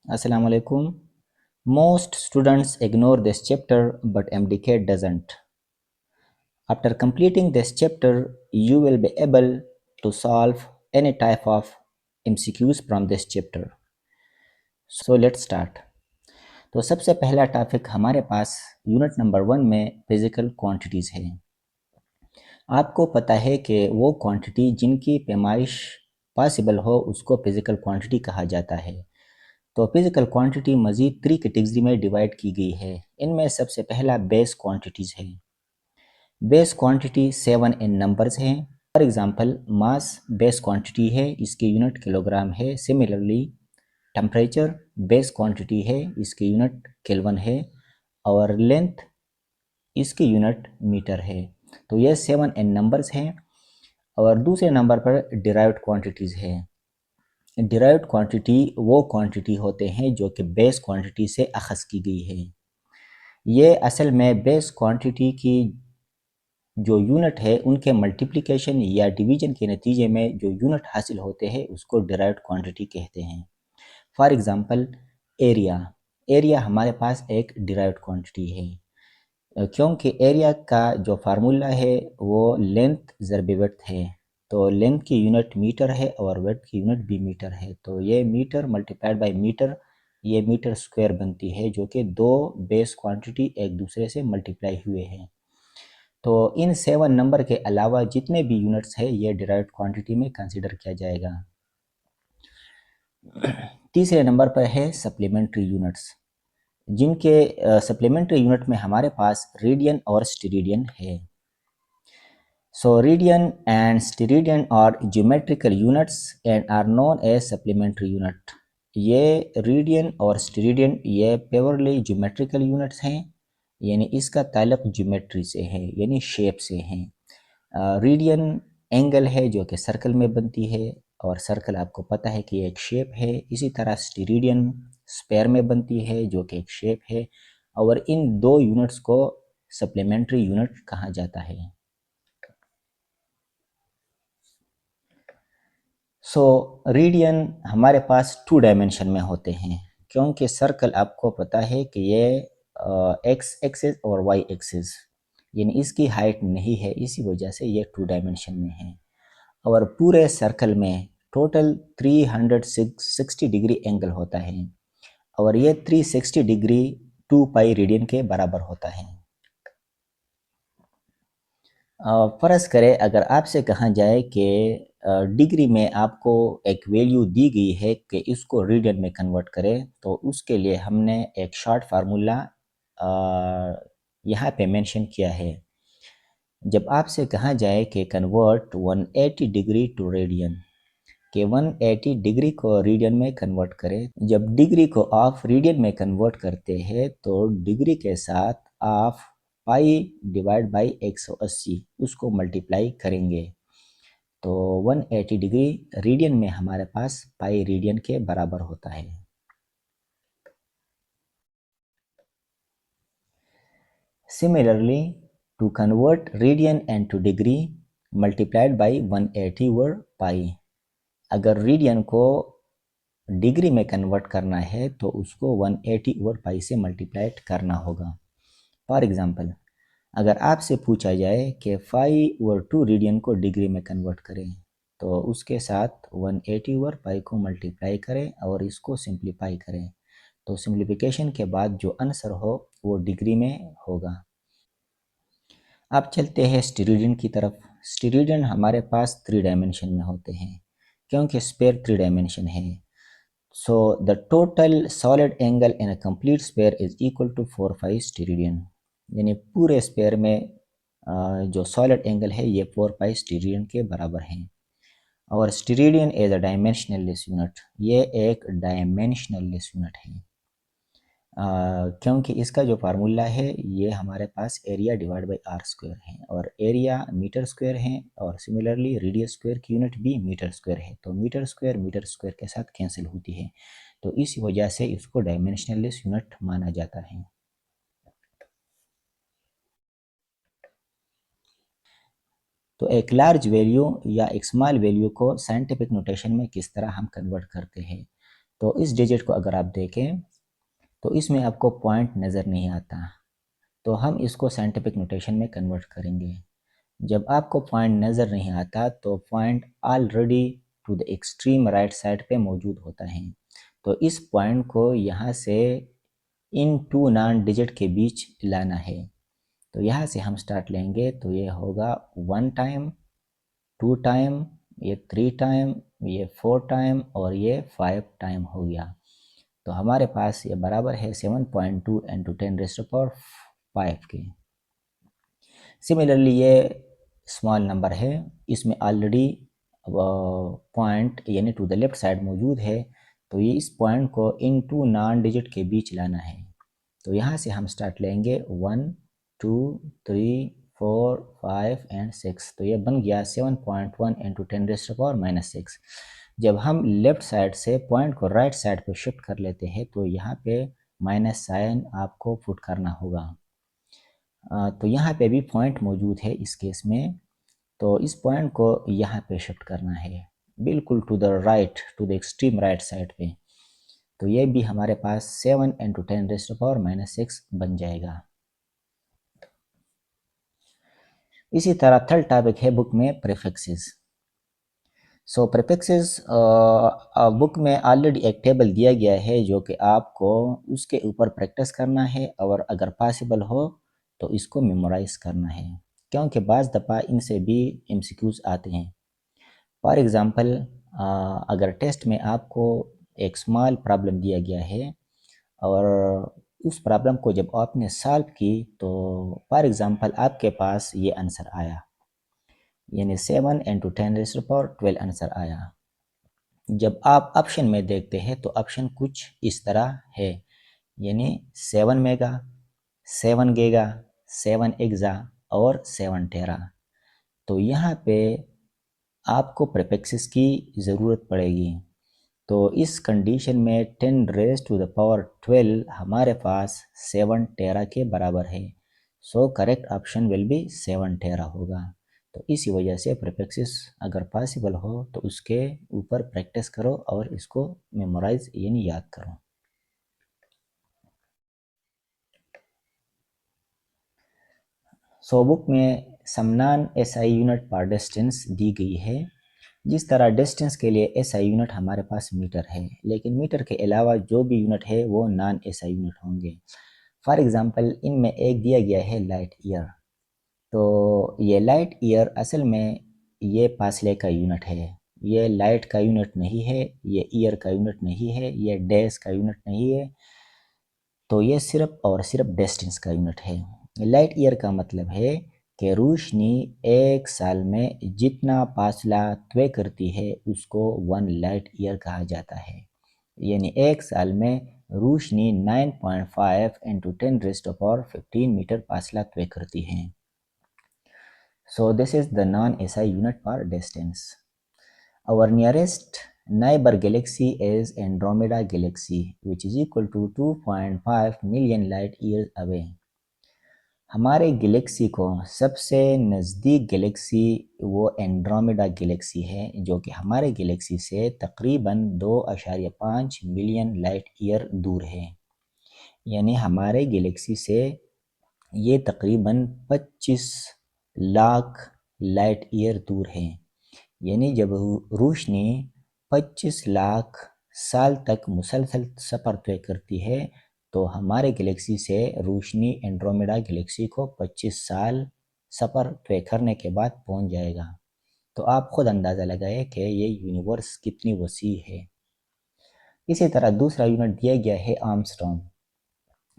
Assalamu alaikum. Most students ignore this chapter, but MDK doesn't. After completing this chapter, you will be able to solve any type of MCQs from this chapter. So let's start. तो सबसे पहला topic हमारे पास unit number 1 में physical quantities है। आपको पता है कि वो क्वांटिटी जिनकी पैमाइश पॉसिबल हो उसको फिजिकल क्वांटिटी कहा जाता है। तो फिजिकल क्वांटिटी मज़ीद 3 कैटेगरी में डिवाइड की गई है। इनमें सबसे पहला बेस क्वांटिटीज़ है। बेस क्वांटिटी 7 इन नंबर्स हैं। For example mass base quantity है, इसकी यूनिट किलोग्राम है। सिमिलरली टेम्परेचर बेस क्वांटिटी है, इसकी यूनिट केल्विन है। और लेंथ इसकी यूनिट मीटर है। तो ये 7 इन नंबर्स हैं। और दूसरे नंबर पर डिराइव्ड क्वांटिटीज़ है। डिराइव्ड क्वांटिटी वो क्वांटिटी होते हैं जो कि बेस क्वांटिटी से अखज़ की गई है। ये असल में बेस क्वांटिटी की जो यूनिट है उनके मल्टीप्लिकेशन या डिवीजन के नतीजे में जो यूनिट हासिल होते हैं उसको डिराइव्ड क्वांटिटी कहते हैं। For example area. एरिया हमारे पास एक डिराइव्ड क्वांटिटी है, क्योंकि एरिया का जो फार्मूला है वो लेंथ ज़रब विड्थ है। तो लेंथ की यूनिट मीटर है और विड्थ की यूनिट भी मीटर है। तो ये मीटर मल्टीप्लाइड बाय मीटर, ये मीटर स्क्वायर बनती है, जो कि दो बेस क्वांटिटी एक दूसरे से मल्टीप्लाई हुए हैं। तो इन 7 नंबर के अलावा जितने भी यूनिट्स है ये डिराइव्ड क्वांटिटी में कंसीडर किया जाएगा। तीसरे नंबर पर है सप्लीमेंट्री यूनिट्स, जिनके सप्लीमेंट्री यूनिट में हमारे पास रेडियन और स्टेरेडियन है। So radian and steradian are geometrical units and are known as supplementary unit. ये रेडियन और स्टेरेडियन ये प्योरली ज्योमेट्रिकल यूनिट्स हैं, यानी इसका ताल्लुक ज्योमेट्री से है, यानी शेप से है। रेडियन एंगल है जो कि सर्कल में बनती है, और सर्कल आपको पता है कि एक शेप है। इसी तरह स्टेरेडियन स्क्वायर में बनती है जो कि एक शेप है। और इन दो यूनिट्स को सप्लीमेंट्री यूनिट कहा जाता है। रेडियन हमारे पास 2 डायमेंशन में होते हैं, क्योंकि सर्कल आपको पता है कि ये एक्स एक्सिस और वाई एक्सिस यानी इसकी हाइट नहीं है, इसी वजह से ये 2 डायमेंशन में है। और पूरे सर्कल में टोटल 360 डिग्री एंगल होता है, और ये 360 डिग्री 2 पाई रेडियन के बराबर होता है। फ़र्ज़ करें अगर आपसे कहा जाए कि डिग्री में आपको एक वैल्यू दी गई है कि इसको रेडियन में कन्वर्ट करें, तो उसके लिए हमने एक शॉर्ट फार्मूला यहाँ पे मेंशन किया है। जब आपसे कहा जाए कि कन्वर्ट 180 डिग्री टू रेडियन, कि 180 डिग्री को रेडियन में कन्वर्ट करें। जब डिग्री को आप रेडियन में कन्वर्ट करते हैं तो डिग्री के साथ आप पाई डिवाइड बाई 180 उसको मल्टीप्लाई करेंगे। तो 180 डिग्री रेडियन में हमारे पास पाई रेडियन के बराबर होता है। Similarly to convert radian into degree multiplied by 180 over pi. अगर रेडियन को डिग्री में कन्वर्ट करना है तो उसको 180 ओवर पाई से मल्टीप्लाइड करना होगा। फॉर एग्ज़ाम्पल अगर आपसे पूछा जाए कि 5 ओवर 2 रेडियन को डिग्री में कन्वर्ट करें, तो उसके साथ 180 ओवर पाई को मल्टीप्लाई करें और इसको सिंप्लीफाई करें। तो सिंप्लीफिकेशन के बाद जो आंसर हो वो डिग्री में होगा। अब चलते हैं स्टेरेडियन की तरफ। स्टेरेडियन हमारे पास 3 डायमेंशन में होते हैं, क्योंकि स्फीयर 3 डायमेंशन है। So the total solid angle in a complete sphere is equal to 4 pi steradian, यानी पूरे स्पेयर में जो सॉलिड एंगल है ये 4 पाई स्टेरेडियन के बराबर है। और steradian as a dimensional less unit, ये एक डायमेंशनल लेस यूनिट है, क्योंकि इसका जो फार्मूला है ये हमारे पास area divide by r square है, और एरिया मीटर स्क्वायर है, और सिमिलरली रेडियस स्क्वायर की यूनिट भी मीटर स्क्वायर है। तो मीटर स्क्वायर के साथ कैंसिल होती है, तो इस वजह से इसको डायमेंशनलेस यूनिट माना जाता है। तो एक लार्ज वैल्यू या एक स्मॉल वैल्यू को साइंटिफिक नोटेशन में किस तरह हम कन्वर्ट करते हैं। तो इस डिजिट को अगर आप देखें तो इसमें आपको पॉइंट नज़र नहीं आता, तो हम इसको साइंटिफिक नोटेशन में कन्वर्ट करेंगे। जब आपको पॉइंट नज़र नहीं आता तो point already to the extreme right side पे मौजूद होता है। तो इस पॉइंट को यहाँ से इन टू नॉन डिजिट के बीच लाना है। तो यहाँ से हम स्टार्ट लेंगे, तो ये होगा 1 टाइम, 2 टाइम, ये 3 टाइम, ये 4 टाइम और ये 5 टाइम हो गया। तो हमारे पास ये बराबर है 7.2 इंटू 10⁵ के। सिमिलरली ये स्मॉल नंबर है, इसमें ऑलरेडी पॉइंट यानी टू द लेफ्ट साइड मौजूद है, तो ये इस पॉइंट को इन टू नॉन डिजिट के बीच लाना है। तो यहाँ से हम स्टार्ट लेंगे 1 2 3 4 5 एंड 6। तो ये बन गया 7.1 इंटू 10⁻⁻⁶। जब हम लेफ़्ट साइड से पॉइंट को राइट साइड पे शिफ्ट कर लेते हैं तो यहाँ पे माइनस साइन आपको पुट करना होगा। तो यहाँ पे भी पॉइंट मौजूद है इस केस में, तो इस पॉइंट को यहाँ पे शिफ्ट करना है बिल्कुल to the right, to the extreme right side पे। तो ये भी हमारे पास 7 इंटू 10⁻⁻⁶ बन जाएगा। इसी तरह थर्ड टॉपिक है बुक में प्रीफिक्सेस। सो प्रीफिक्सेस बुक में ऑलरेडी एक टेबल दिया गया है जो कि आपको उसके ऊपर प्रैक्टिस करना है और अगर पॉसिबल हो तो इसको मेमोराइज करना है, क्योंकि बाज़ दफ़ा इनसे भी एमसीक्यूज़ आते हैं। फॉर एग्ज़ाम्पल अगर टेस्ट में आपको एक स्मॉल प्रॉब्लम दिया गया है और उस प्रॉब्लम को जब आपने सॉल्व की तो फॉर एग्ज़ाम्पल आपके पास ये आंसर आया, यानी 7 इंटू 10⁻12 आंसर आया। जब आप ऑप्शन में देखते हैं तो ऑप्शन कुछ इस तरह है, यानी 7 मेगा, 7 गीगा, 7 एक्सा और 7 टेरा। तो यहाँ पे आपको प्रीफिक्सेस की ज़रूरत पड़ेगी। तो इस कंडीशन में 10⁻12 हमारे पास 7 टेरा के बराबर है। So correct option will be 7 टेरा होगा। तो इसी वजह से प्रीफिक्सेस अगर पॉसिबल हो तो उसके ऊपर प्रैक्टिस करो और इसको मेमोराइज यानी याद करो। सो बुक में सम नॉन एसआई यूनिट पर डिस्टेंस दी गई है। जिस तरह डिस्टेंस के लिए एसआई यूनिट हमारे पास मीटर है, लेकिन मीटर के अलावा जो भी यूनिट है वो नॉन एसआई यूनिट होंगे। फॉर एग्ज़ाम्पल इनमें एक दिया गया है लाइट ईयर। तो ये लाइट ईयर असल में ये फासले का यूनिट है, ये लाइट का यूनिट नहीं है, ये ईयर का यूनिट नहीं है, ये डेज का यूनिट नहीं है, तो ये सिर्फ और सिर्फ डिस्टेंस का यूनिट है। लाइट ईयर का मतलब है कि रोशनी एक साल में जितना फासला तय करती है उसको 1 लाइट ईयर कहा जाता है। यानी एक साल में रोशनी 9.5 इंटू 10⁻15 मीटर फासला तय करती है। सो this is the non SI unit for distance. Our nearest neighbor galaxy is Andromeda Galaxy, which is equal to 2.5 million light years away. हमारे गैलेक्सी को सबसे नज़दीक गैलेक्सी वो एंड्रोमेडा गैलेक्सी है, जो कि हमारे गैलेक्सी से तकरीबन 2.5 मिलियन लाइट ईयर दूर है। यानी हमारे गैलेक्सी से ये तकरीबन 25 लाख लाइट ईयर दूर है। यानी जब रोशनी 25 लाख साल तक मुसलसल सफ़र तय करती है तो हमारे गैलेक्सी से रोशनी एंड्रोमेडा गैलेक्सी को 25 साल सफ़र तय करने के बाद पहुंच जाएगा। तो आप खुद अंदाज़ा लगाएं कि ये यूनिवर्स कितनी वसी है। इसी तरह दूसरा यूनिट दिया गया है angstrom.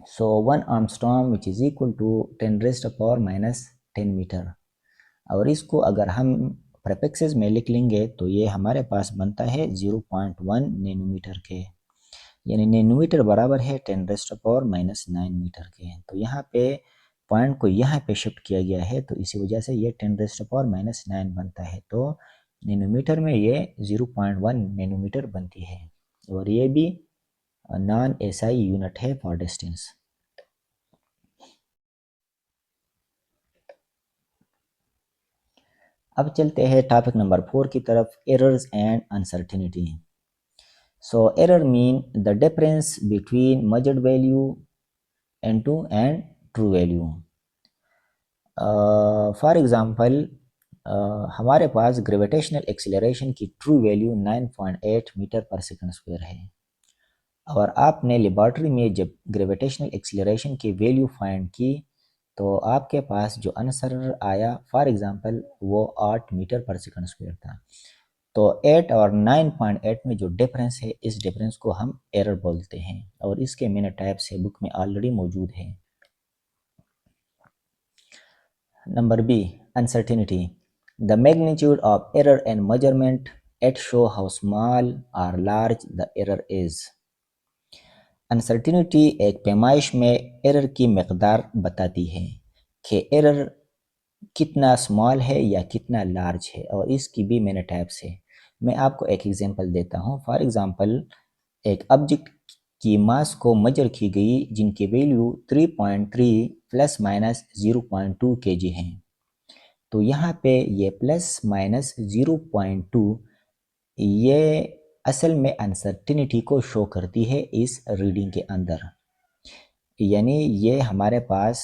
So 1 angstrom which is equal to 10⁻⁻10 metre. और इसको अगर हम प्रीफिक्सेस में लिख लेंगे तो ये हमारे पास बनता है 0.1 नैनोमीटर के, यानी नैनोमीटर बराबर है 10⁻⁻9 मीटर के। तो यहाँ पे पॉइंट को यहाँ पे शिफ्ट किया गया है तो इसी वजह से ये 10⁻⁹ बनता है। तो नैनोमीटर में ये 0.1 नैनोमीटर बनती है और ये भी नॉन एसआई यूनिट है फॉर डिस्टेंस। अब चलते हैं टॉपिक नंबर 4 की तरफ, errors and uncertainty. So error mean the difference between measured value N2 and true value. For example हमारे पास ग्रेविटेशनल एक्सीलरेशन की ट्रू वैल्यू 9.8 मीटर पर सेकंड स्क्वायर है और आपने लेबॉर्ट्री में जब ग्रेविटेशनल एक्सीलरेशन की वैल्यू फाइंड की तो आपके पास जो आंसर आया फॉर एग्ज़ाम्पल वो 8 मीटर पर सेकंड स्क्वायर था। तो 8 और 9.8 में जो डिफरेंस है इस डिफरेंस को हम एरर बोलते हैं और इसके मैंने टाइप्स है बुक में ऑलरेडी मौजूद है। Number B, uncertainty. The magnitude of error and measurement at show how small or large the error is. Uncertainty एक पैमाइश में एरर की मकदार बताती है कि एरर कितना स्मॉल है या कितना लार्ज है और इसकी भी मैंने टाइप्स है। मैं आपको एक एग्जांपल देता हूँ। फॉर एग्जांपल एक ऑब्जेक्ट की मास को मेजर की गई जिनकी वैल्यू 3.3 प्लस माइनस 0.2 kg हैं। तो यहाँ पे ये प्लस माइनस 0.2 ये असल में अनसर्टिनिटी को शो करती है इस रीडिंग के अंदर, यानी ये हमारे पास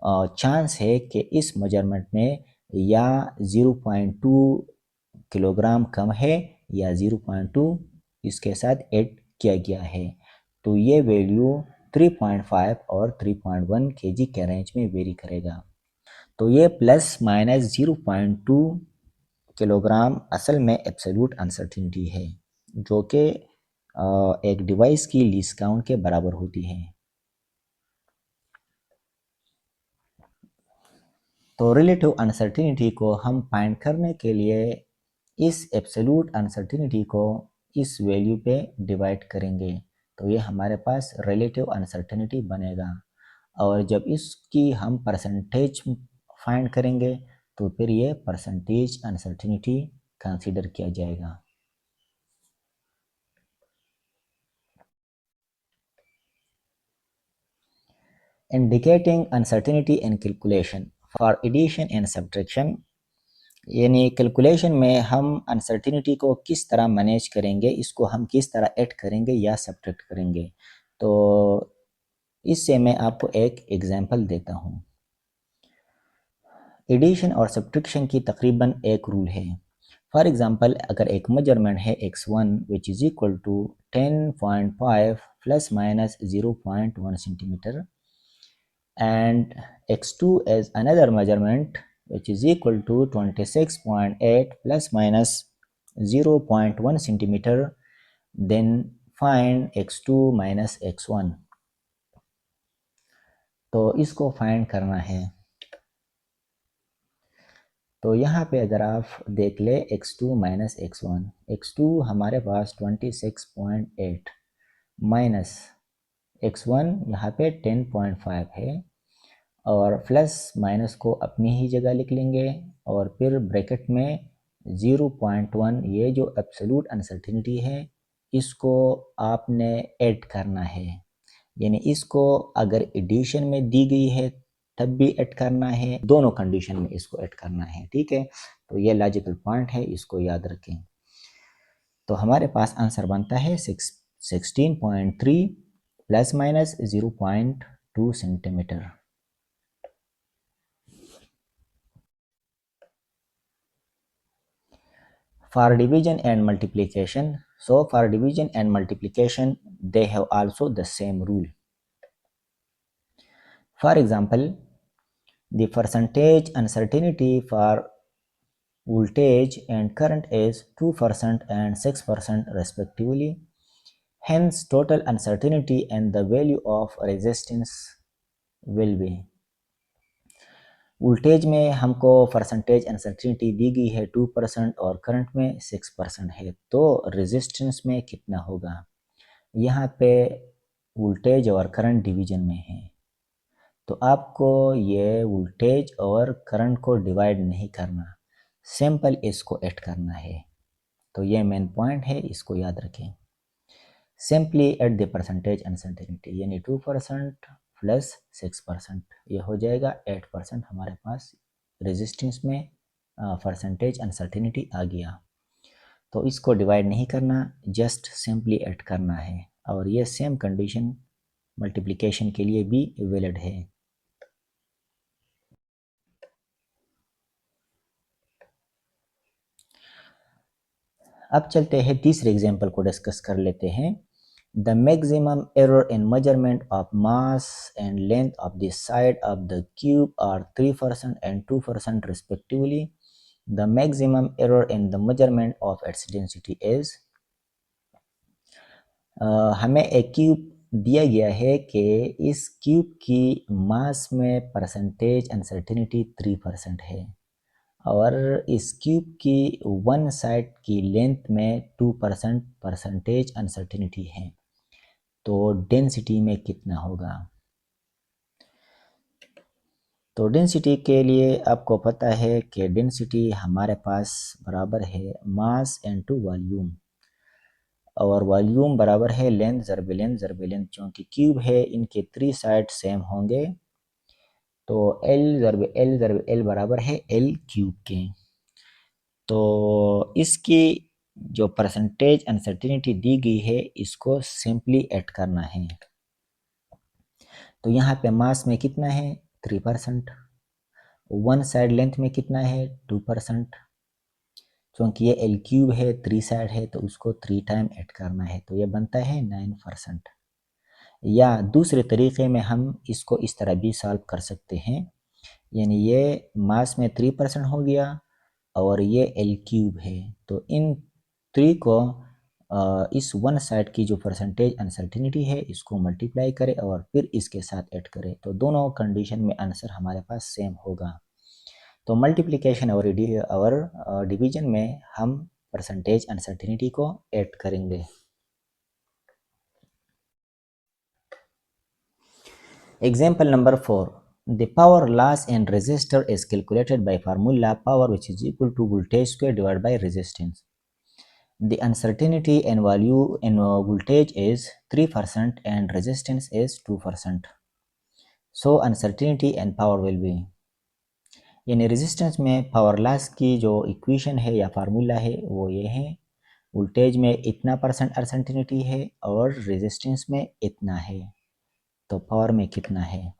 चांस है कि इस मेजरमेंट में या 0.2 किलोग्राम कम है या 0.2 इसके साथ ऐड किया गया है। तो ये वैल्यू 3.5 और 3.1 kg के रेंज में वेरी करेगा। तो ये प्लस माइनस 0.2 किलोग्राम असल में एब्सोल्यूट अनसर्टिनिटी है जो कि एक डिवाइस की लीस्ट काउंट के बराबर होती है। तो रिलेटिव अनसर्टिनिटी को हम फाइंड करने के लिए इस एब्सोल्यूट अनसर्टिनिटी को इस वैल्यू पे डिवाइड करेंगे तो ये हमारे पास रिलेटिव अनसर्टिनिटी बनेगा और जब इसकी हम परसेंटेज फाइंड करेंगे तो फिर ये परसेंटेज अनसर्टिनिटी कंसीडर किया जाएगा। Indicating uncertainty in calculation for addition and subtraction, यानी कैलकुलेशन में हम अनसर्टिनिटी को किस तरह मैनेज करेंगे, इसको हम किस तरह ऐड करेंगे या सब्ट्रैक्ट करेंगे। तो इससे मैं आपको एक एग्जांपल देता हूँ। एडिशन और सब्ट्रैक्शन की तकरीबन एक रूल है। फॉर एग्जांपल अगर एक मेजरमेंट है x1 which is equal to 10.5 plus minus 0.1 centimetre and x2 is another measurement which is equal to 26.8 plus minus 0.1 centimeter, then find x2 minus x1। तो इसको फाइंड करना है। तो यहाँ पे अगर आप देख ले x2 माइनस x1, x2 हमारे पास 26.8 माइनस x1 यहाँ पे 10.5 है और प्लस माइनस को अपनी ही जगह लिख लेंगे और फिर ब्रैकेट में 0.1 ये जो एब्सोल्यूट अनसर्टिनिटी है इसको आपने ऐड करना है, यानी इसको अगर एडिशन में दी गई है तब भी ऐड करना है, दोनों कंडीशन में इसको ऐड करना है। ठीक है, तो ये लॉजिकल पॉइंट है, इसको याद रखें। तो हमारे पास आंसर बनता है 16.3 plus minus 0.2 centimetre. For division and multiplication, so for division and multiplication, they have also the same rule. For example, the percentage uncertainty for voltage and current is 2% and 6% respectively. Hence, total uncertainty and the value of resistance will be। Voltage में हमको percentage uncertainty दी गई है 2% और current में 6% है, तो resistance में कितना होगा। यहाँ पे वोल्टेज और करंट डिवीजन में है तो आपको ये वोल्टेज और करंट को डिवाइड नहीं करना, सिंपल इसको ऐड करना है। तो ये मेन पॉइंट है, इसको याद रखें। Simply at the percentage uncertainty, यानी 2% प्लस 6% ये हो जाएगा 8%। हमारे पास रेजिस्टेंस में परसेंटेज अनसर्टिनिटी आ गया। तो इसको डिवाइड नहीं करना, जस्ट सिंपली ऐड करना है, और ये सेम कंडीशन मल्टीप्लिकेशन के लिए भी वैलिड है। अब चलते हैं तीसरे एग्जाम्पल को डिस्कस कर लेते हैं। The maximum error in measurement of mass and length of the side of the cube are 3% and 2% respectively. The maximum error in the measurement of its density is. हमें एक क्यूब दिया गया है कि इस क्यूब की मास में परसेंटेज अनसर्टिनिटी 3% है, और इस क्यूब की वन साइड की लेंथ में 2% परसेंटेज अनसर्टिनिटी है। तो डेंसिटी में कितना होगा? तो डेंसिटी के लिए आपको पता है कि डेंसिटी हमारे पास बराबर है मास इनटू वॉल्यूम, और वॉल्यूम बराबर है लेंथ ज़रब लेंथ ज़रब लेंथ। क्योंकि क्यूब है, इनके 3 साइड सेम होंगे, तो एल ज़रब एल बराबर है एल क्यूब के। तो इसकी जो परसेंटेज अनसर्टिनिटी दी गई है, इसको सिंपली ऐड करना है। तो यहाँ पे मास में कितना है 3%, वन साइड लेंथ में कितना है 2%, क्योंकि ये एल क्यूब है 3 साइड है तो उसको 3 टाइम ऐड करना है, तो ये बनता है 9%। या दूसरे तरीके में हम इसको इस तरह भी सॉल्व कर सकते हैं, यानी ये मास में 3% हो गया और ये एल क्यूब है, तो इन 3 को इस वन साइड की जो परसेंटेज अनसर्टिनिटी है इसको मल्टीप्लाई करें और फिर इसके साथ ऐड करें, तो दोनों कंडीशन में आंसर हमारे पास सेम होगा। तो मल्टीप्लिकेशन और डिवीजन में हम परसेंटेज अनसर्टिनिटी को ऐड करेंगे। Example number 4. The power loss in resistor is calculated by formula power which is equal to voltage square divided by resistance. The uncertainty in value in voltage is 3% and resistance is 2%. So uncertainty and power will be, यानी resistance में power loss की जो equation है या formula है वो ये है, वोल्टेज में इतना परसेंट अनसर्टेनिटी है और रेजिस्टेंस में इतना है, तो पावर में कितना है।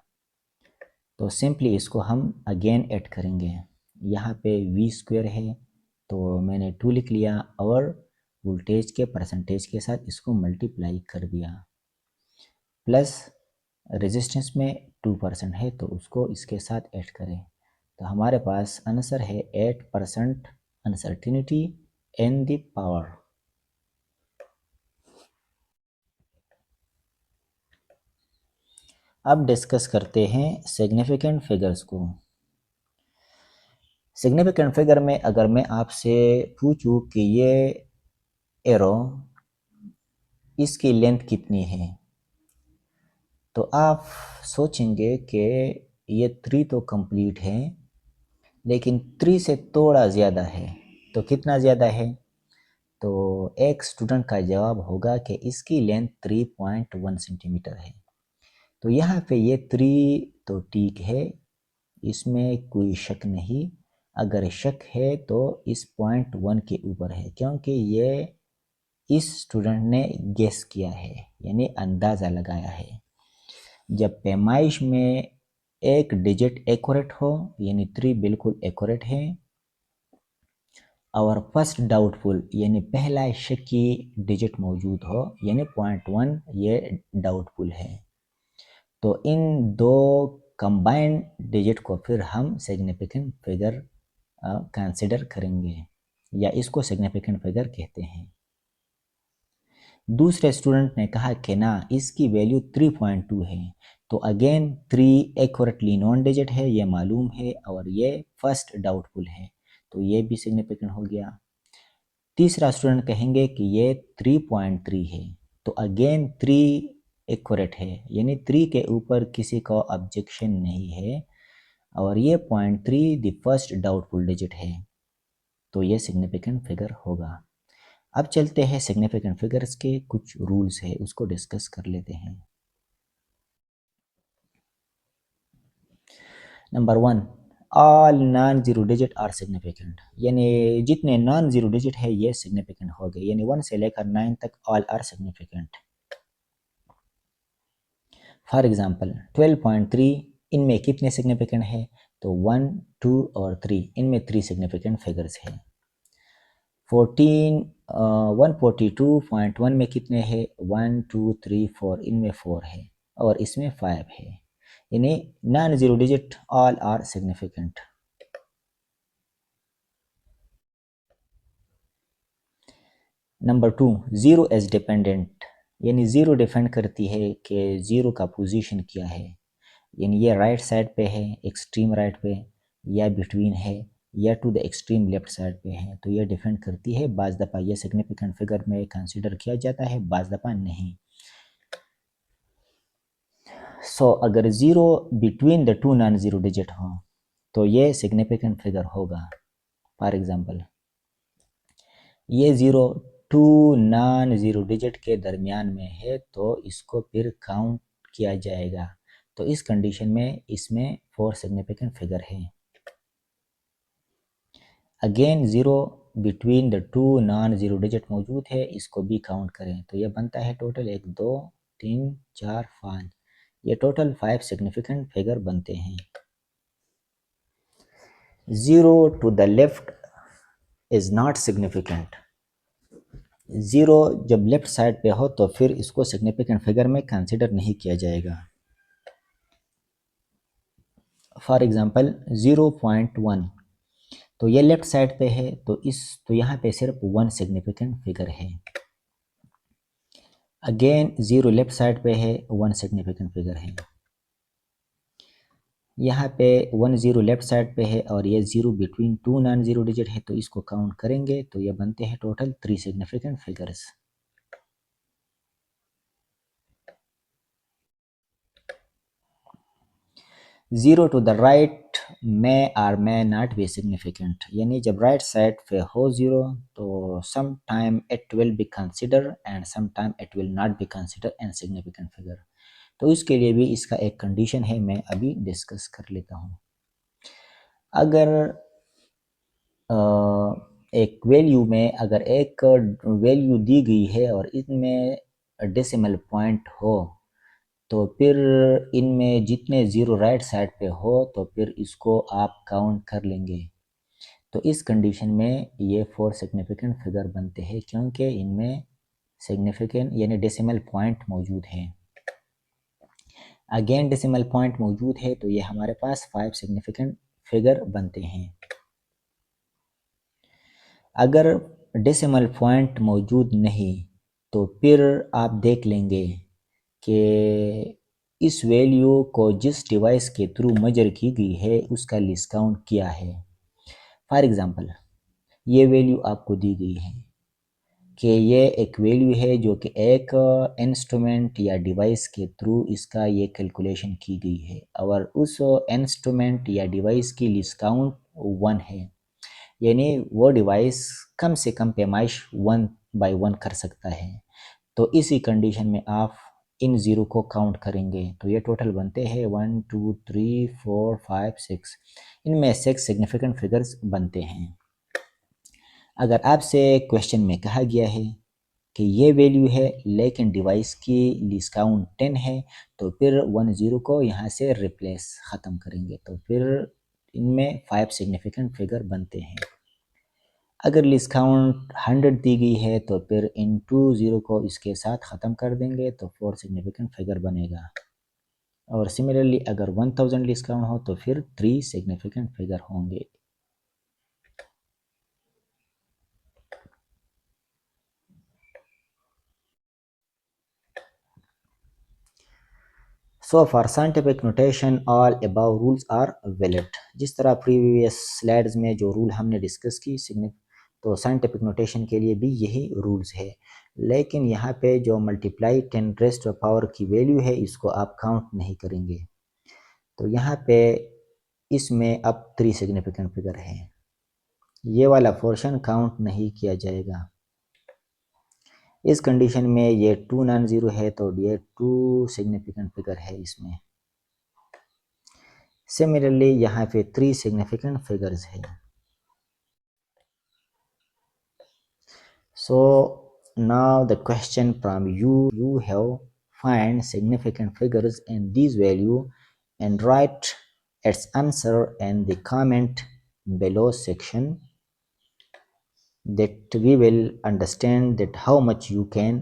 तो सिंपली इसको हम अगेन ऐड करेंगे। यहाँ पे वी स्क्वायर है तो मैंने 2 लिख लिया और वोल्टेज के परसेंटेज के साथ इसको मल्टीप्लाई कर दिया, प्लस रेजिस्टेंस में 2% है तो उसको इसके साथ ऐड करें, तो हमारे पास आंसर है 8% अनसर्टिनिटी इन द पावर। अब डिस्कस करते हैं सिग्निफिकेंट फिगर्स को। सिग्निफिकेंट फिगर में अगर मैं आपसे पूछूं कि ये एरो इसकी लेंथ कितनी है, तो आप सोचेंगे कि ये 3 तो कंप्लीट है, लेकिन 3 से थोड़ा ज़्यादा है, तो कितना ज़्यादा है? तो एक स्टूडेंट का जवाब होगा कि इसकी लेंथ 3.1 सेंटीमीटर है। तो यहाँ पे ये 3 तो ठीक है, इसमें कोई शक नहीं। अगर शक है तो इस 0.1 के ऊपर है, क्योंकि ये इस स्टूडेंट ने गेस किया है, यानी अंदाज़ा लगाया है। जब पैमाइश में एक डिजिट एक्यूरेट हो, यानी 3 बिल्कुल एक्यूरेट है, और फर्स्ट डाउटफुल यानी पहला शक्की डिजिट मौजूद हो, यानी 0.1 ये डाउटफुल है, तो इन दो कंबाइंड डिजिट को फिर हम सिग्निफिकेंट फिगर कंसिडर करेंगे, या इसको सिग्निफिकेंट फिगर कहते हैं। दूसरे स्टूडेंट ने कहा कि ना इसकी वैल्यू 3.2 है, तो अगेन 3 एक्यूरेटली नॉन डिजिट है, ये मालूम है, और ये फर्स्ट डाउटफुल है, तो ये भी सिग्निफिकेंट हो गया। तीसरा स्टूडेंट कहेंगे कि ये 3.3 है, तो अगेन 3 एक्यूरेट है, यानी 3 के ऊपर किसी का ऑब्जेक्शन नहीं है, और ये 0.3 द फर्स्ट डाउटफुल डिजिट है, तो ये सिग्निफिकेंट फिगर होगा। अब चलते हैं सिग्निफिकेंट फिगर्स के कुछ रूल्स है उसको डिस्कस कर लेते हैं। Number 1, all non zero digit are significant, यानी जितने नॉन जीरो डिजिट है ये सिग्निफिकेंट हो गए, यानी 1 से लेकर 9 तक all are significant. For example 12.3 इनमें कितने सिग्निफिकेंट है, तो 1, 2 और 3, इनमें 3 सिग्निफिकेंट फिगर्स है। 142.1 में कितने हैं, 1, 2, 3, 4, इनमें 4 है और इसमें 5 है, यानी non zero digit all are significant. Number 2, zero as dependent, यानी ज़ीरो डिपेंड करती है कि ज़ीरो का पोजीशन क्या है, यानी ये राइट साइड पे है, एक्सट्रीम राइट पे, या बिटवीन है, या to the extreme left side पे है, तो ये डिपेंड करती है। बाज़ दफ़ा ये सिग्निफिकेंट फिगर में कंसीडर किया जाता है, बाज़ दफ़ा नहीं। सो अगर zero between the two non zero digit हो तो ये सिग्निफिकेंट फिगर होगा। फॉर एग्ज़ाम्पल ये zero two non zero digit के दरमियान में है तो इसको फिर काउंट किया जाएगा, तो इस कंडीशन में इसमें 4 सिग्निफिकेंट फिगर है। Again zero between the two non zero digit मौजूद है, इसको भी काउंट करें तो ये बनता है टोटल 1, 2, 3, 4, 5, ये टोटल 5 सिग्निफिकेंट फिगर बनते हैं। Zero to the left is not significant, zero जब लेफ्ट साइड पे हो तो फिर इसको सिग्निफिकेंट फिगर में कंसिडर नहीं किया जाएगा। फॉर एग्जांपल 0.1, तो ये लेफ्ट साइड पे है तो यहाँ पे सिर्फ 1 सिग्निफिकेंट फिगर है। अगेन ज़ीरो लेफ्ट साइड पे है, 1 सिग्निफिकेंट फिगर है। यहाँ पे 1 ज़ीरो लेफ्ट साइड पे है और ये zero between two non zero digit है, तो इसको काउंट करेंगे तो ये बनते हैं total 3 significant figures. Zero to the right may or may not be significant, यानी जब राइट साइड पे हो ज़ीरो तो some time it will be consider and some time it will not be consider and significant figure. तो इसके लिए भी इसका एक कंडीशन है, मैं अभी डिस्कस कर लेता हूँ। अगर एक वैल्यू में अगर एक वैल्यू दी गई है और इनमें डेसिमल पॉइंट हो तो फिर इनमें जितने ज़ीरो राइट साइड पे हो तो फिर इसको आप काउंट कर लेंगे, तो इस कंडीशन में ये 4 सिग्निफिकेंट फिगर बनते हैं क्योंकि इनमें सिग्निफिकेंट यानी डेसिमल पॉइंट मौजूद है। अगेन डेसिमल पॉइंट मौजूद है तो ये हमारे पास 5 सिग्निफिकेंट फिगर बनते हैं। अगर डेसिमल पॉइंट मौजूद नहीं तो फिर आप देख लेंगे कि इस वैल्यू को जिस डिवाइस के थ्रू मेजर की गई है उसका लिस्ट काउंट किया है। फॉर एग्ज़ाम्पल ये वैल्यू आपको दी गई है कि ये एक वैल्यू है जो कि एक इंस्ट्रूमेंट या डिवाइस के थ्रू इसका ये कैलकुलेशन की गई है और उस इंस्ट्रूमेंट या डिवाइस की लिस्ट काउंट 1 है, यानी वो डिवाइस कम से कम पैमाइश 1 बाई 1 कर सकता है। तो इसी कंडीशन में आप इन ज़ीरो को काउंट करेंगे तो ये टोटल बनते हैं 1, 2, 3, 4, 5, 6, इनमें 6 सिग्निफिकेंट फिगर्स बनते हैं। अगर आपसे क्वेश्चन में कहा गया है कि ये वैल्यू है लेकिन डिवाइस की लिस्ट काउंट 10 है तो फिर 1 ज़ीरो को यहाँ से रिप्लेस ख़त्म करेंगे तो फिर इनमें 5 सिग्निफिकेंट फिगर बनते हैं। अगर लिस्ट काउंट 100 दी गई है तो फिर इन 2 ज़ीरो को इसके साथ ख़त्म कर देंगे तो 4 सिग्निफिकेंट फिगर बनेगा। और सिमिलरली अगर 1000 लिस्ट काउंट हो तो फिर 3 सिग्निफिकेंट फिगर होंगे। So for scientific notation all above rules are valid. जिस तरह प्रीवियस स्लाइड्स में जो रूल हमने डिस्कस की तो साइंटिफिक नोटेशन के लिए भी यही रूल्स है, लेकिन यहाँ पे जो मल्टीप्लाई 10 रेज़्ड टू पावर की वैल्यू है इसको आप काउंट नहीं करेंगे, तो यहाँ पे इसमें अब 3 सिग्निफिकेंट फिगर है, ये वाला पोर्शन काउंट नहीं किया जाएगा। इस कंडीशन में ये 2 नॉन ज़ीरो है तो ये 2 सिग्निफिकेंट फिगर है इसमें। सिमिलरली यहाँ पे 3 सिग्निफिकेंट फिगर्स है. So now the question from you have find significant figures in these value and write its answer in the comment below section, that we will understand that how much you can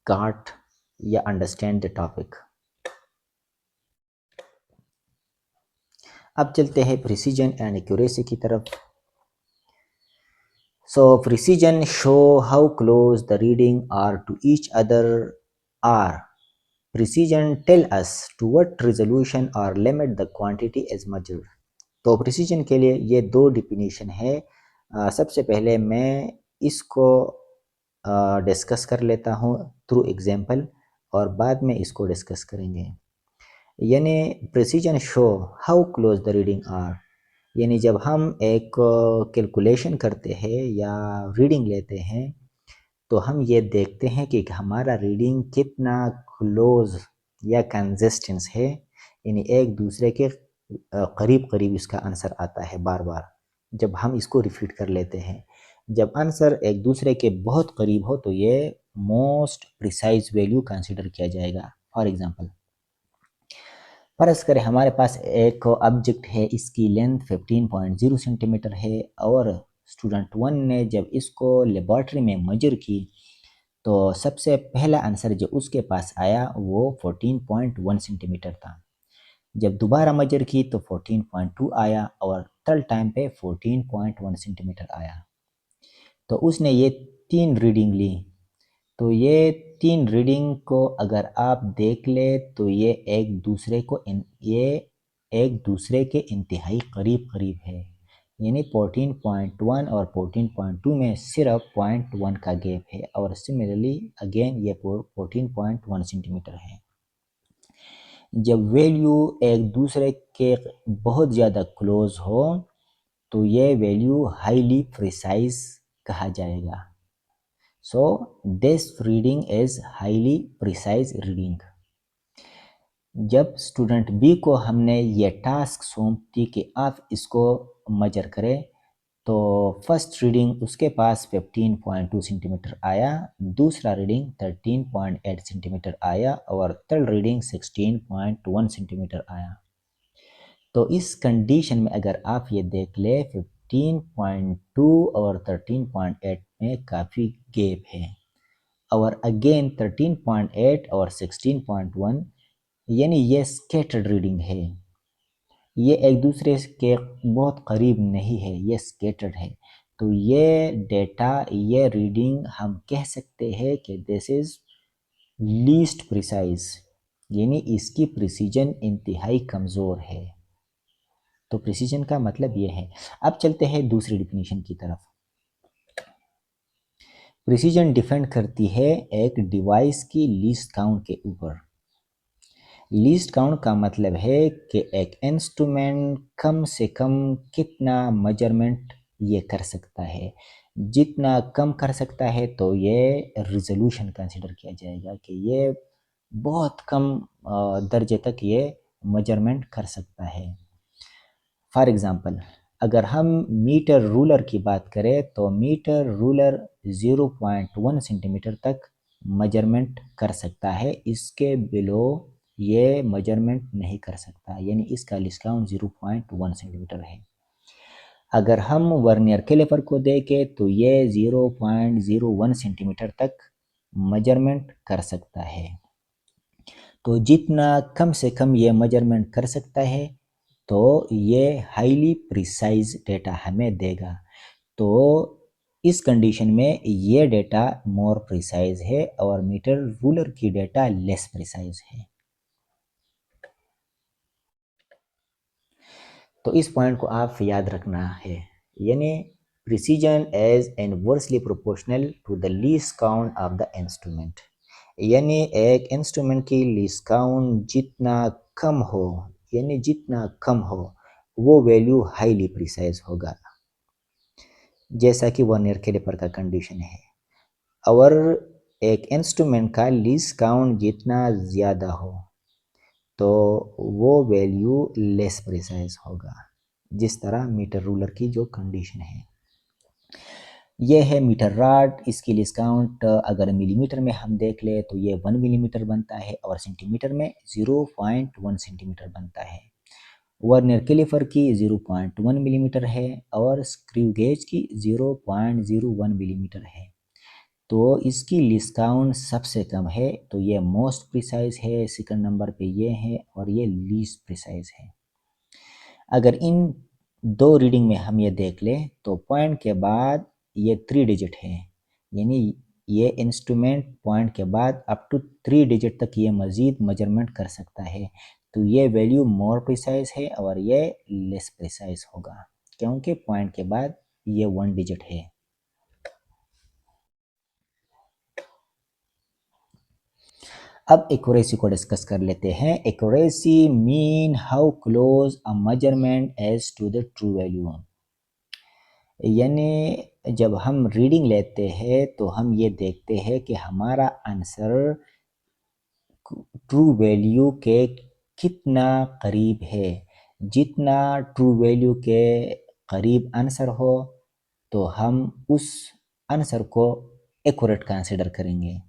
got या understand the topic. अब चलते हैं precision and accuracy की तरफ. So precision show how close the reading are to each other are. Precision tell us to what resolution or limit the quantity is measured. तो precision के लिए ये दो डिफिनीशन है. सबसे पहले मैं इसको डिस्कस कर लेता हूँ थ्रू एग्जांपल और बाद में इसको डिस्कस करेंगे. यानी precision show how close the reading are, यानी जब हम एक कैलकुलेशन करते हैं या रीडिंग लेते हैं तो हम ये देखते हैं कि हमारा रीडिंग कितना क्लोज या कंसिस्टेंस है, यानी एक दूसरे के करीब करीब इसका आंसर आता है बार बार जब हम इसको रिपीट कर लेते हैं. जब आंसर एक दूसरे के बहुत करीब हो तो ये मोस्ट प्रिसाइज वैल्यू कंसिडर किया जाएगा. फॉर एग्जांपल फर्ज करें हमारे पास एक ऑब्जेक्ट है, इसकी लेंथ 15.0 सेंटीमीटर है और स्टूडेंट 1 ने जब इसको लेबॉर्ट्री में मेजर की तो सबसे पहला आंसर जो उसके पास आया वो 14.1 सेंटीमीटर था. जब दोबारा मेजर की तो 14.2 आया और थर्ड टाइम पे 14.1 सेंटीमीटर आया. तो उसने ये 3 रीडिंग ली. तो ये 3 रीडिंग को अगर आप देख ले तो ये एक दूसरे के इंतहाई करीब करीब है, यानी 14.1 और 14.2 में सिर्फ 0.1 का गैप है और सिमिलरली अगेन ये 14.1 सेंटीमीटर है. जब वैल्यू एक दूसरे के बहुत ज़्यादा क्लोज हो तो ये वैल्यू हाईली प्रिसाइज कहा जाएगा. So this reading is highly precise reading. जब स्टूडेंट बी को हमने ये टास्क सौंप दी कि आप इसको मेजर करें तो फर्स्ट रीडिंग उसके पास 15.2 सेंटीमीटर आया, दूसरा रीडिंग 13.8 सेंटीमीटर आया और थर्ड रीडिंग 16.1 सेंटीमीटर आया. तो इस कंडीशन में अगर आप ये देख ले 15.2 और 13.8 में काफ़ी गैप है और अगेन 13.8 और 16.1 यानी ये स्कैटर्ड रीडिंग है, ये एक दूसरे के बहुत करीब नहीं है, ये स्कैटर्ड है. तो ये डेटा ये रीडिंग हम कह सकते हैं कि दिस इज़ लीस्ट प्रिसाइज, यानी इसकी प्रिसीजन इंतहाई कमज़ोर है. तो प्रिसीजन का मतलब ये है. अब चलते हैं दूसरी डिफिनीशन की तरफ. प्रिसीजन डिपेंड करती है एक डिवाइस की लीस्ट काउंट के ऊपर. लीस्ट काउंट का मतलब है कि एक इंस्ट्रूमेंट कम से कम कितना मेजरमेंट ये कर सकता है. जितना कम कर सकता है तो ये रिजोल्यूशन कंसिडर किया जाएगा कि ये बहुत कम दर्जे तक ये मेजरमेंट कर सकता है. फॉर एग्ज़ाम्पल अगर हम मीटर रूलर की बात करें तो मीटर रूलर 0.1 सेंटीमीटर तक मेजरमेंट कर सकता है, इसके बिलो ये मेजरमेंट नहीं कर सकता, यानी इसका लीस्ट काउंट 0.1 सेंटीमीटर है. अगर हम वर्नियर कैलिपर को देखें तो ये 0.01 सेंटीमीटर तक मेजरमेंट कर सकता है. तो जितना कम से कम ये मेजरमेंट कर सकता है तो ये हाईली प्रिसाइज डेटा हमें देगा. तो इस कंडीशन में ये डेटा मोर प्रिसाइज है और मीटर रूलर की डेटा लेस प्रिसाइज है. तो इस पॉइंट को आप याद रखना है, यानी precision is inversely proportional to the least count of the instrument, यानी एक इंस्ट्रूमेंट की लीस्ट काउंट जितना कम हो, यानी जितना कम हो वो वैल्यू हाईली प्रिसाइज होगा, जैसा कि वर्नियर कैलिपर का कंडीशन है. और एक इंस्ट्रूमेंट का लीस्ट काउंट जितना ज़्यादा हो तो वो वैल्यू लेस प्रिसाइज होगा, जिस तरह मीटर रूलर की जो कंडीशन है। ये है मीटर रॉड। इसकी लिस्ट काउंट अगर मिलीमीटर में हम देख ले तो ये 1 मिलीमीटर बनता है और सेंटीमीटर में 0.1 सेंटीमीटर बनता है। वर्नियर कैलिपर की 0.1 मिलीमीटर है और स्क्रू गेज की 0.01 मिलीमीटर है। तो इसकी लिस्ट काउंट सबसे कम है, तो ये मोस्ट प्रिसाइज है, सेकंड नंबर पे ये है और ये लीस्ट प्रिसाइज है। अगर इन दो रीडिंग में हम ये देख लें तो पॉइंट के बाद ये 3 डिजिट है, यानी ये इंस्ट्रूमेंट पॉइंट के बाद अप टू 3 डिजिट तक ये मज़ीद मेजरमेंट कर सकता है। तो ये वैल्यू मोर प्रिसाइज है और ये लेस प्रिसाइज होगा, क्योंकि पॉइंट के बाद ये 1 डिजिट है। अब एक्यूरेसी को डिस्कस कर लेते हैं। Accuracy mean how close a measurement as to the true value, यानी जब हम रीडिंग लेते हैं तो हम ये देखते हैं कि हमारा आंसर ट्रू वैल्यू के कितना करीब है। जितना ट्रू वैल्यू के करीब आंसर हो तो हम उस आंसर को एक्यूरेट कंसिडर करेंगे।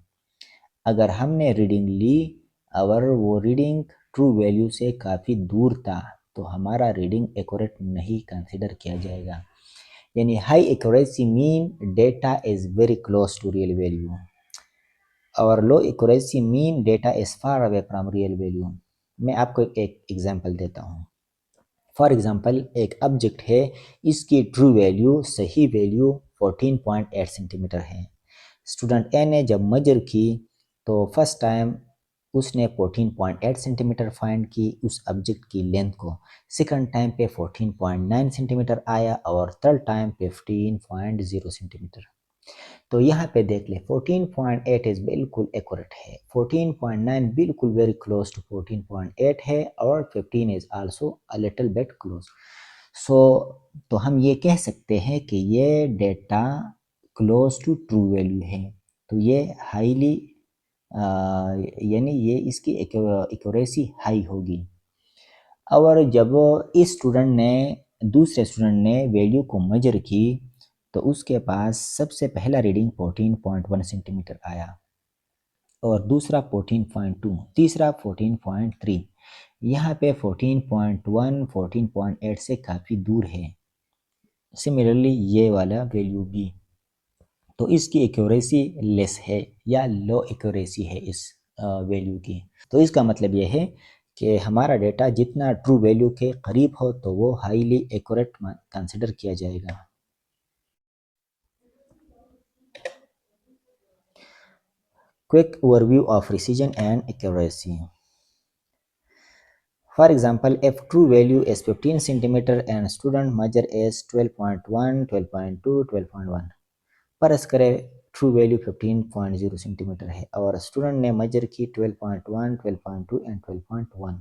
अगर हमने रीडिंग ली और वो रीडिंग ट्रू वैल्यू से काफ़ी दूर था तो हमारा रीडिंग एक्यूरेट नहीं कंसिडर किया जाएगा। यानी high accuracy mean data is very close to real value और low accuracy mean data is far away from real value. मैं आपको एक एग्जांपल देता हूँ। फॉर एग्जांपल एक ऑब्जेक्ट है, इसकी ट्रू वैल्यू सही वैल्यू 14.8 सेंटीमीटर है। स्टूडेंट ए ने जब मेजर की तो फर्स्ट टाइम उसने 14.8 सेंटीमीटर फाइंड की उस ऑब्जेक्ट की लेंथ को, सेकंड टाइम पे 14.9 सेंटीमीटर आया और थर्ड टाइम पे 15.0 सेंटीमीटर। तो यहाँ पे देख ले 14.8 इज बिल्कुल एक्यूरेट है, 14.9 बिल्कुल वेरी क्लोज टू 14.8 है और 15 is also a little bit close. So तो हम ये कह सकते हैं कि ये डेटा क्लोज टू ट्रू वैल्यू है। तो ये हाईली यानी ये इसकी एक्यूरेसी हाई होगी। और जब इस स्टूडेंट ने दूसरे स्टूडेंट ने वैल्यू को मेजर की तो उसके पास सबसे पहला रीडिंग 14.1 सेंटीमीटर आया और दूसरा 14.2, तीसरा 14.3। यहाँ पे 14.1 14.8 से काफ़ी दूर है। सिमिलरली ये वाला वैल्यू भी, तो इसकी एक्यूरेसी लेस है या लो एक्यूरेसी है इस वैल्यू की। तो इसका मतलब ये है कि हमारा डेटा जितना ट्रू वैल्यू के करीब हो तो वो हाईली एक्यूरेट कंसिडर किया जाएगा। Quick overview of precision and accuracy. For example, if true value is 15 centimeter and student measure is 12.1, 12.2, 12.1, परस करें ट्रू वैल्यू 15.0 सेंटीमीटर है और स्टूडेंट ने मेजर की 12.1, 12.2 एंड 12.1।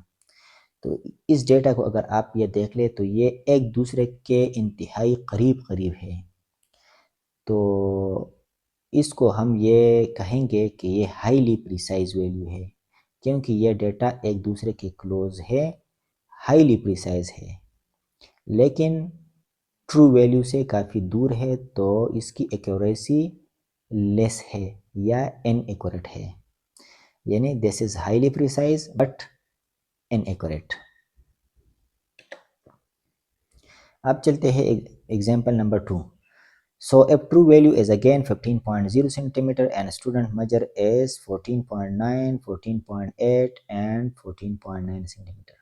तो इस डेटा को अगर आप ये देख ले तो ये एक दूसरे के इंतहाई करीब करीब है। तो इसको हम ये कहेंगे कि ये हाईली प्रिसाइज वैल्यू है, क्योंकि ये डेटा एक दूसरे के क्लोज है, हाईली प्रिसाइज है। लेकिन ट्रू वैल्यू से काफ़ी दूर है तो इसकी एक्यूरेसी लेस है या इनएक्यूरेट है, यानी this is highly precise but inaccurate. अब चलते हैं example number 2। So if true value is again 15.0 centimeter and student measure is 14.9, 14.8 and 14.9 centimeter।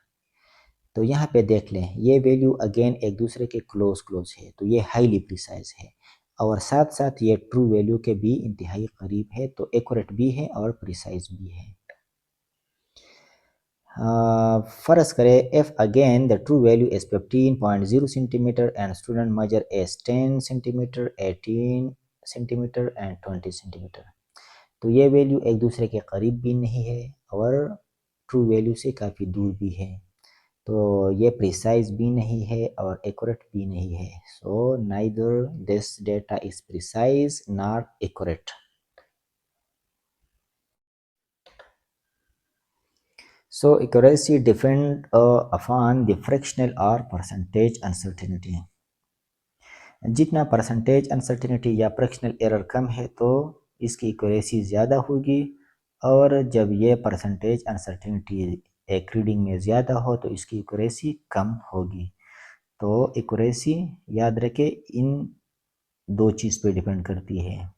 तो यहाँ पे देख लें ये वैल्यू अगेन एक दूसरे के क्लोज है, तो ये हाईली प्रिसाइज है और साथ साथ ये ट्रू वैल्यू के भी इंतहाई करीब है, तो एक्यूरेट भी है और प्रिसाइज भी है। फर्ज करें if again the true value is 15.0 centimeter and student measure is 10 centimeter, 18 centimeter and 20 centimeter। तो ये वैल्यू एक दूसरे के करीब भी नहीं है और ट्रू वैल्यू से काफ़ी दूर भी है, तो ये प्रिसाइज भी नहीं है और एक्यूरेट भी नहीं है। So neither this data is precise not accurate. So accuracy depend upon the fractional or percentage uncertainty. जितना परसेंटेज अनसर्टिनिटी या फ्रैक्शनल एरर कम है तो इसकी एक्यूरेसी ज़्यादा होगी, और जब ये परसेंटेज अनसर्टिनिटी एक रीडिंग में ज़्यादा हो तो इसकी एक्यूरेसी कम होगी। तो एक्यूरेसी याद रखें इन दो चीज़ पे डिपेंड करती है।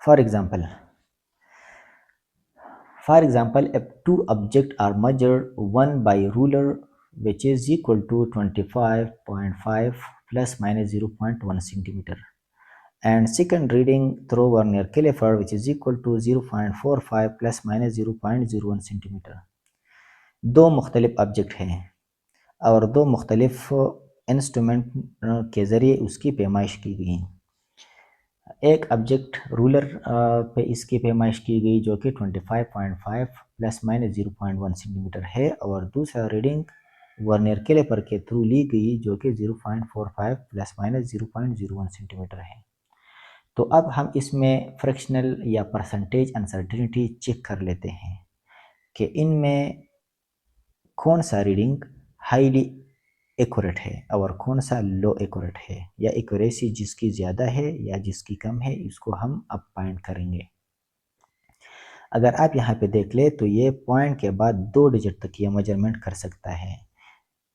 For example, if two objects are measured, one by ruler which is equal to 25.5 plus minus 0.1 centimeter, and second reading through vernier caliper which is equal to 0.45 plus minus 0.01 centimeter. दो मुख्तलिफ object हैं और दो मुख्तलिफ instrument के ज़रिए उसकी पैमाइश की गई। एक ऑब्जेक्ट रूलर पे इसकी पैमाइश की गई जो कि 25.5 प्लस माइनस 0.1 सेंटीमीटर है, और दूसरा रीडिंग वर्नियर कैलिपर के थ्रू ली गई जो कि 0.45 प्लस माइनस 0.01 सेंटीमीटर है। तो अब हम इसमें फ्रैक्शनल या परसेंटेज अनसर्टिनिटी चेक कर लेते हैं कि इनमें कौन सा रीडिंग हाईली एक्यूरेट है और कौन सा लो एक्यूरेट है, या एक्यूरेसी जिसकी ज़्यादा है या जिसकी कम है, इसको हम अब पॉइंट करेंगे। अगर आप यहाँ पे देख ले तो ये पॉइंट के बाद 2 डिजिट तक ये मेजरमेंट कर सकता है,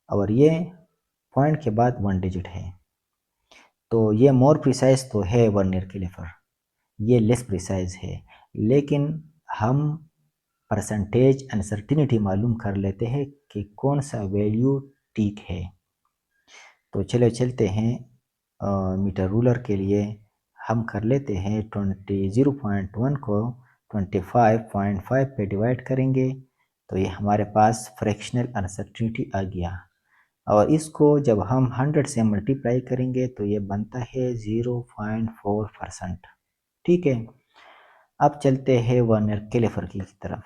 और ये पॉइंट के बाद 1 डिजिट है। तो ये मोर प्रिसाइज तो है वर्नियर कैलिपर, ये लेस प्रिसाइज है, लेकिन हम परसेंटेज अनसर्टिनिटी मालूम कर लेते हैं कि कौन सा वैल्यू ठीक है। तो चले चलते हैं मीटर रूलर के लिए हम कर लेते हैं 0.1 को 25.5 पे डिवाइड करेंगे तो ये हमारे पास फ्रैक्शनल अनसर्टिनिटी आ गया, और इसको जब हम 100 से मल्टीप्लाई करेंगे तो ये बनता है 0.4%। ठीक है, अब चलते हैं वर्नियर कैलिपर की तरफ।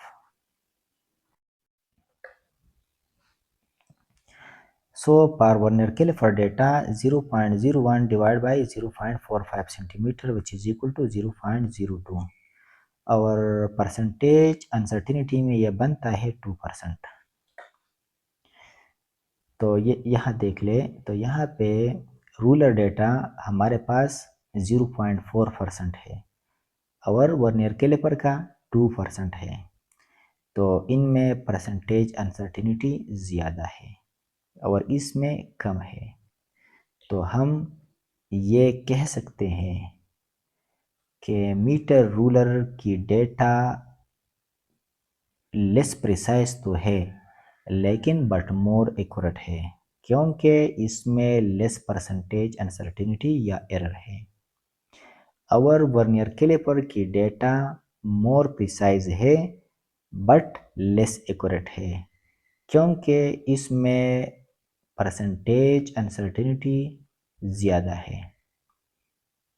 So per vernier caliper data 0.01 divided by 0.45 centimeter which is equal to 0.02, और परसेंटेज अनसर्टिनिटी में यह बनता है 2%। तो ये यहाँ देख ले तो यहाँ पे रूलर डेटा हमारे पास 0.4% है और वर्नियर कैलिपर का 2% है, तो इनमें परसेंटेज अनसर्टिनिटी ज़्यादा है और इसमें कम है। तो हम ये कह सकते हैं कि मीटर रूलर की डेटा लेस प्रिसाइज तो है लेकिन बट मोर एक्यूरेट है, क्योंकि इसमें लेस परसेंटेज अनसर्टिनिटी या एरर है। और वर्नियर कैलिपर की डेटा मोर प्रिसाइज है बट लेस एक्यूरेट है, क्योंकि इसमें परसेंटेज अनसर्टिनिटी ज़्यादा है।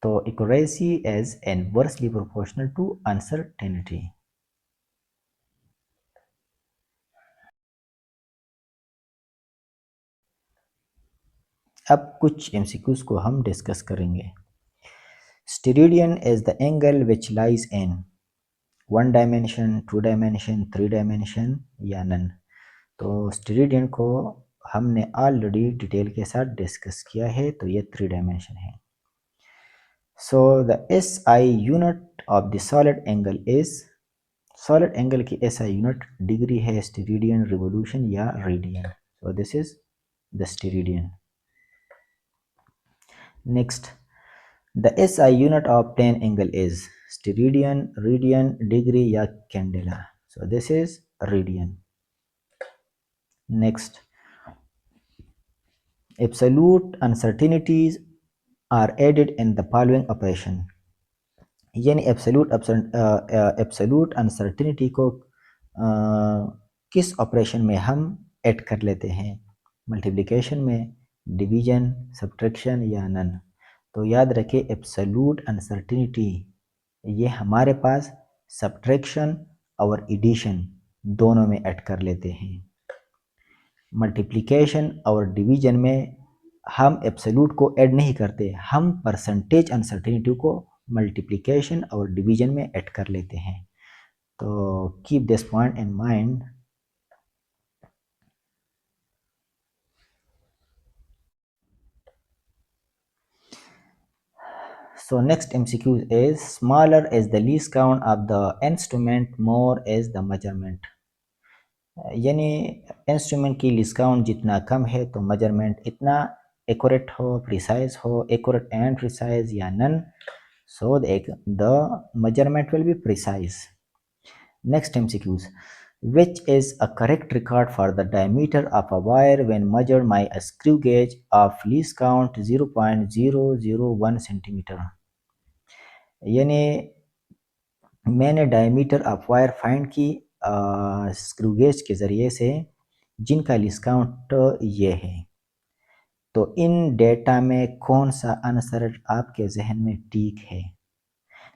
तो accuracy is inversely proportional to uncertainty। अब कुछ MCQs को हम डिस्कस करेंगे। Steradian is the angle which lies in 1 dimension, 2 dimension, 3 dimension या none। तो स्टेरेडियन को हमने ऑलरेडी डिटेल के साथ डिस्कस किया है, तो ये 3 डायमेंशन है। So the SI unit of the solid angle is, solid angle की SI यूनिट डिग्री है, स्टेरेडियन, रिवोल्यूशन या radian. So this is the steradian. Next, the SI unit of plane angle is steradian, radian, degree या candela. So this is radian. Next, absolute uncertainties are added in the following operation, यानी absolute uncertainty को किस operation में हम add कर लेते हैं, multiplication में, डिवीजन, सब्ट्रैक्शन या नन। तो याद रखें एब्सोल्यूट अनसर्टिनिटी ये हमारे पास सब्ट्रैक्शन और एडिशन दोनों में ऐड कर लेते हैं। मल्टीप्लिकेशन और डिवीजन में हम एब्सोल्यूट को ऐड नहीं करते, हम परसेंटेज अनसर्टिनिटी को मल्टीप्लिकेशन और डिवीजन में ऐड कर लेते हैं। So keep this point in mind. So next MCQ is smaller is the least count of the instrument, more is the measurement. यानी इंस्ट्रूमेंट की लीस्ट काउंट जितना कम है तो मेजरमेंट इतना एक्यूरेट हो, प्रिसाइज हो, एक्यूरेट एंड प्रिसाइज या none, so the measurement will be precise. Next MCQs. Which is a correct record for the diameter of a wire when measured by a screw gauge of least count 0.001 centimeter? यानी मैंने diameter of wire find की screw gauge के ज़रिए से जिनका least count ये है। तो इन डेटा में कौन सा आंसर आपके जहन में ठीक है?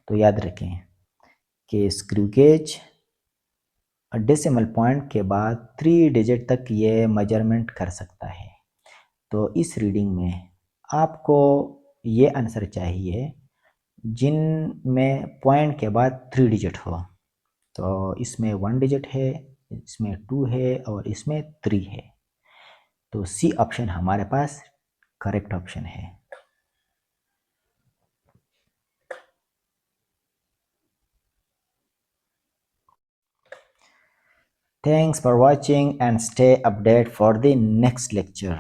तो याद रखें कि स्क्रू गेज डेसिमल पॉइंट के बाद 3 डिजिट तक ये मेजरमेंट कर सकता है। तो इस रीडिंग में आपको ये आंसर चाहिए जिनमें पॉइंट के बाद 3 डिजिट हो। तो इसमें 1 डिजिट है, इसमें 2 है और इसमें 3 है। तो सी ऑप्शन हमारे पास करेक्ट ऑप्शन है। Thanks for watching and stay updated for the next lecture.